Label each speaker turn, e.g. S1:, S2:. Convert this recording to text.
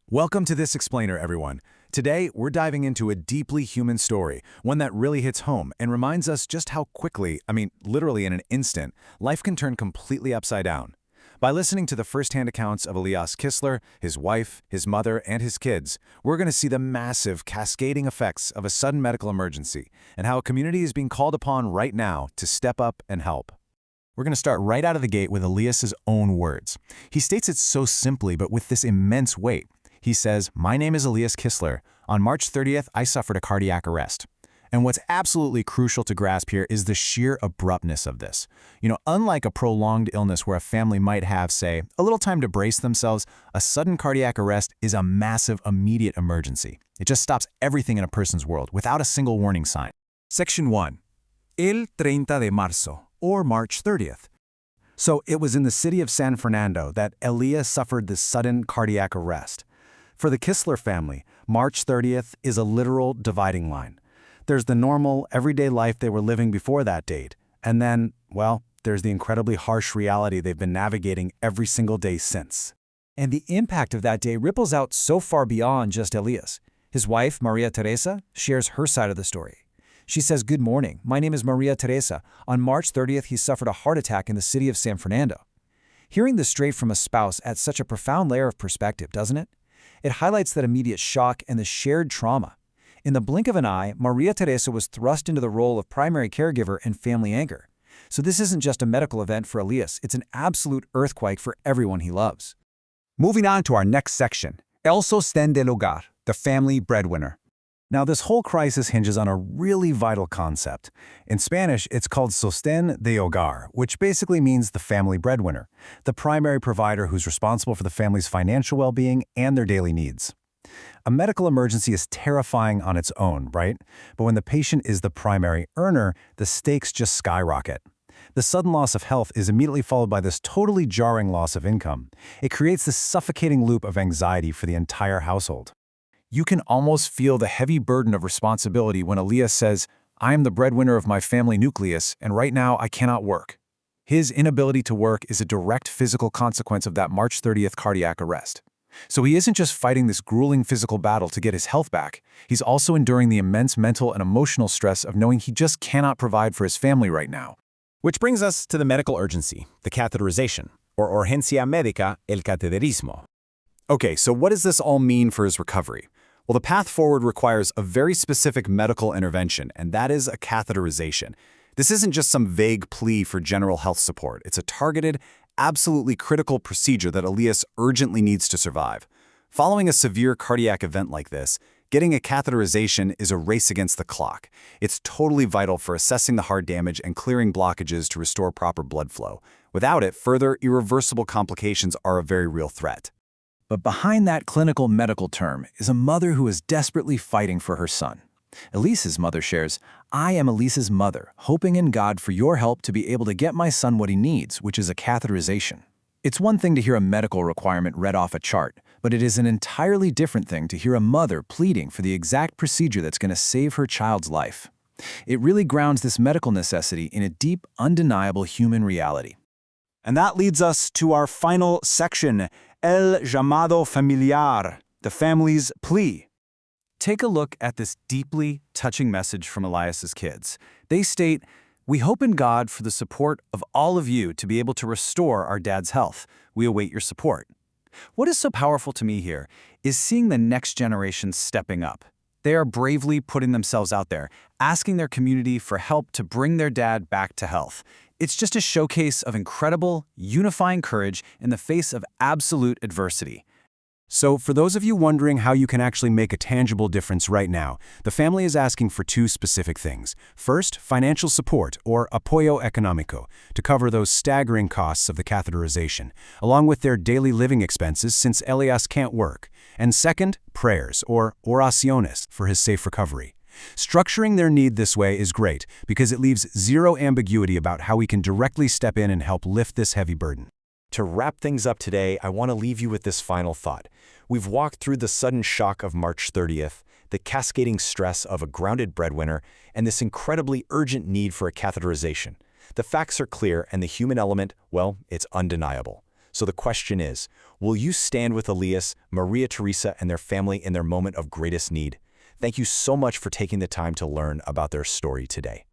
S1: Welcome to This Explainer, everyone. Today, we're diving into a deeply human story, one that really hits home and reminds us just how quickly, literally in an instant, life can turn completely upside down. By listening to the first-hand accounts of Elías Kisler, his wife, his mother, and his kids, we're going to see the massive, cascading effects of a sudden medical emergency and how a community is being called upon right now to step up and help. We're going to start right out of the gate with Elías's own words. He states it so simply, but with this immense weight. He says, "My name is Elías Kisler. On March 30th, I suffered a cardiac arrest." And what's absolutely crucial to grasp here is the sheer abruptness of this. Unlike a prolonged illness where a family might have, say, a little time to brace themselves, a sudden cardiac arrest is a massive, immediate emergency. It just stops everything in a person's world without a single warning sign. Section 1. El 30 de marzo, or March 30th. So it was in the city of San Fernando that Elías suffered this sudden cardiac arrest. For the Kisler family, March 30th is a literal dividing line. There's the normal, everyday life they were living before that date, and then, well, there's the incredibly harsh reality they've been navigating every single day since. And the impact of that day ripples out so far beyond just Elías. His wife, Maria Teresa, shares her side of the story. She says, "Good morning, my name is Maria Teresa. On March 30th, he suffered a heart attack in the city of San Fernando." Hearing this straight from a spouse adds such a profound layer of perspective, doesn't it? It highlights that immediate shock and the shared trauma. In the blink of an eye, Maria Teresa was thrust into the role of primary caregiver and family anchor. So this isn't just a medical event for Elías, it's an absolute earthquake for everyone he loves. Moving on to our next section, El Sostén del Hogar, the family breadwinner. Now, this whole crisis hinges on a really vital concept. In Spanish, it's called sostén de hogar, which basically means the family breadwinner, the primary provider who's responsible for the family's financial well-being and their daily needs. A medical emergency is terrifying on its own, right? But when the patient is the primary earner, the stakes just skyrocket. The sudden loss of health is immediately followed by this totally jarring loss of income. It creates this suffocating loop of anxiety for the entire household. You can almost feel the heavy burden of responsibility when Elías says, "I am the breadwinner of my family nucleus, and right now I cannot work." His inability to work is a direct physical consequence of that March 30th cardiac arrest. So he isn't just fighting this grueling physical battle to get his health back, he's also enduring the immense mental and emotional stress of knowing he just cannot provide for his family right now.
S2: Which brings us to the medical urgency, the catheterization, or urgencia médica, el cateterismo.
S1: Okay, so what does this all mean for his recovery? Well, the path forward requires a very specific medical intervention, and that is a catheterization. This isn't just some vague plea for general health support. It's a targeted, absolutely critical procedure that Elías urgently needs to survive. Following a severe cardiac event like this, getting a catheterization is a race against the clock. It's totally vital for assessing the heart damage and clearing blockages to restore proper blood flow. Without it, further irreversible complications are a very real threat. But behind that clinical medical term is a mother who is desperately fighting for her son. Elías's mother shares, "I am Elías's mother, hoping in God for your help to be able to get my son what he needs, which is a catheterization." It's one thing to hear a medical requirement read off a chart, but it is an entirely different thing to hear a mother pleading for the exact procedure that's going to save her child's life. It really grounds this medical necessity in a deep, undeniable human reality. And that leads us to our final section, El llamado familiar, the family's plea. Take a look at this deeply touching message from Elías's kids. They state, "We hope in God for the support of all of you to be able to restore our dad's health. We await your support." What is so powerful to me here is seeing the next generation stepping up. They are bravely putting themselves out there, asking their community for help to bring their dad back to health. It's just a showcase of incredible, unifying courage in the face of absolute adversity. So, for those of you wondering how you can actually make a tangible difference right now, the family is asking for two specific things. First, financial support, or apoyo económico, to cover those staggering costs of the catheterization, along with their daily living expenses since Elías can't work. And second, prayers, or oraciones, for his safe recovery. Structuring their need this way is great because it leaves zero ambiguity about how we can directly step in and help lift this heavy burden.
S2: To wrap things up today, I want to leave you with this final thought. We've walked through the sudden shock of March 30th, the cascading stress of a grounded breadwinner, and this incredibly urgent need for a catheterization. The facts are clear, and the human element, well, it's undeniable. So the question is, will you stand with Elias, Maria Teresa, and their family in their moment of greatest need? Thank you so much for taking the time to learn about their story today.